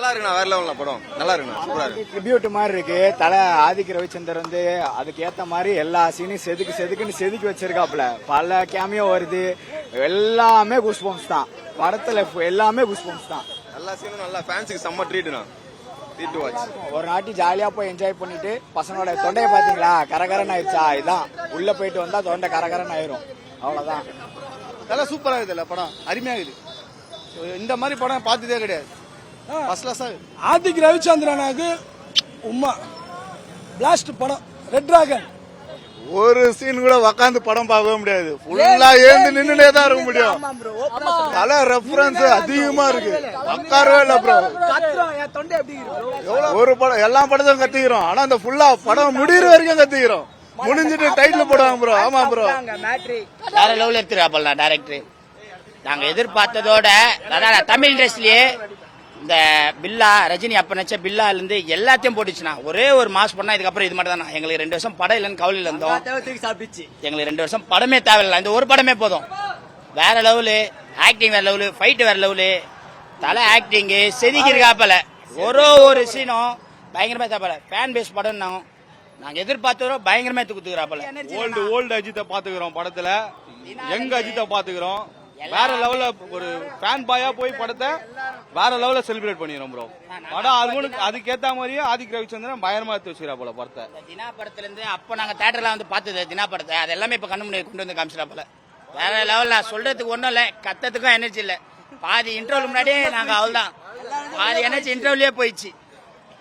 நல்லா இருக்குண்ணா, வேற லெவல்ல படம் நல்லா இருக்குண்ணா, சூப்பரா இருக்கு. ட்ரிபியூட் மாதிரி இருக்கு. தலை ஆதிக்க ரவிச்சந்தர் வந்து அதுக்கு ஏத்த மாதிரி எல்லா சீனையும் செதுக்குன்னு செதுக்கி வச்சிருக்காப்ல. பல கேமியோ வருது, எல்லாமே குஸ்பம்ஸ் தான் படத்துல, எல்லாமே குஸ்பம்ஸ் தான். எல்லா சீனும் நல்லா ஃபேன்ஸுக்கு செம்ம ட்ரீட்ண்ணா, ட்ரீட் டு வாட்ச். ஒரு நாட்டி ஜாலியா போய் என்ஜாய் பண்ணிட்டு பசங்களோட தொண்டையை பாத்தீங்களா கரகரன் ஆயிடுச்சா, இதுதான் உள்ள போயிட்டு வந்தா தொண்டை கரகரன் ஆயிரும், அவ்வளவுதான். நல்லா சூப்பரா இருக்குது படம், அருமையா இருக்குது. இந்த மாதிரி படம் பார்த்ததே கிடையாது. ஃபர்ஸ்ட் கிளாஸா ஆதிக் ரவிச்சந்திரனுக்கு உமா பிளாஸ்ட் படம். ரெட் டிராகன் ஒரு சீன் கூட உக்காந்து படம் பார்க்கவே முடியாது. ஃபுல்லா ஏந்து நின்னுட்டே தான் இருக்க முடியும். பல ரெஃபரன்ஸ் அதிகமா இருக்கு, உட்காரவே இல்ல ப்ரோ. ஒரு படம் எல்லா படத்தையும் கத்துக்கிறோம், ஆனா அந்த ஃபுல்லா படம் முடிகிற வரைக்கும் கத்துக்கிறோம். முடிஞ்சிட்டு டைட்டில் போடுவாங்க ப்ரோ. ஆமா ப்ரோ, வேற லெவல் எடுத்துருக்காப்பா டைரக்டர். நாங்க எதிர்பார்த்ததோட அதான் தமிழ் இண்டஸ்ட்ரியிலே இந்த பில்லா ரஜினி அப்ப நினைச்ச பில்லால இருந்து எல்லாத்தையும் போட்டுச்சுன்னா ஒரே ஒரு மாஸ் பண்ணா இதுக்கப்புறம் இது மட்டும் தான். எங்களுக்கு 2 வருஷம் படம் இல்லைன்னு கவலையில இருந்தோம். எங்களுக்கு 2 வருஷம் படமே தேவையில்லை, இந்த ஒரு படமே போதும். வேற லெவலு ஆக்டிங், வேற லெவலு ஃபைட், வேற லெவலு தலை ஆக்டிங் செதுக்கிருக்காப்பல. ஒரு சீனும் பயங்கரமா தேவையில்ல. ஃபேன் பேஸ் படம் நாங்க எதிர்பார்த்தோம், பயங்கரமா குத்துக்கிறாப்பல. ஓல்டு அஜித்தை பாத்துக்கிறோம் படத்துல, யங் அஜித்தை பாத்துக்கிறோம். வேற லெவல்ல ஒரு ஃபேன் பாயா போய் படத்தை வேற லெவல்ல செலிப்ரேட் பண்ணிடுறோம் ப்ரோ. படம் அதுக்கேத்த மாதிரியே ஆதிக் ரவிச்சந்திரன் பயங்கரமா எடுத்து வச்சுக்கிறா போல படத்தை. தினா படத்துல இருந்து அப்ப நாங்க தியேட்டர்ல வந்து பார்த்தது தினா படத்தை, அது எல்லாமே இப்ப கண்ணு முன்னாடி கொண்டு வந்து காமிச்சிடா போல. வேற லெவல்ல சொல்றதுக்கு ஒண்ணும் இல்ல, கத்தத்துக்கும் எனர்ஜி இல்ல. பாதி இன்டர்வல் முன்னாடியே நாங்க அவ்வளவுதான், பாதி எனர்ஜி இன்டர்வல்லே போயிடுச்சு.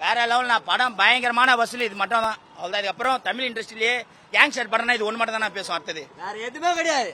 வேற லெவல் படம் பயங்கரமான வசூல், இது மட்டும் தான் அவ்வளவுதான். இதுக்கப்புறம் தமிழ் இண்டஸ்ட்ரியிலேயே கேங்ஸ்டர் படம்னா இது ஒண்ணு மட்டும் தான் நான் பேசுவோம். அடுத்தது வேற எதுவுமே கிடையாது.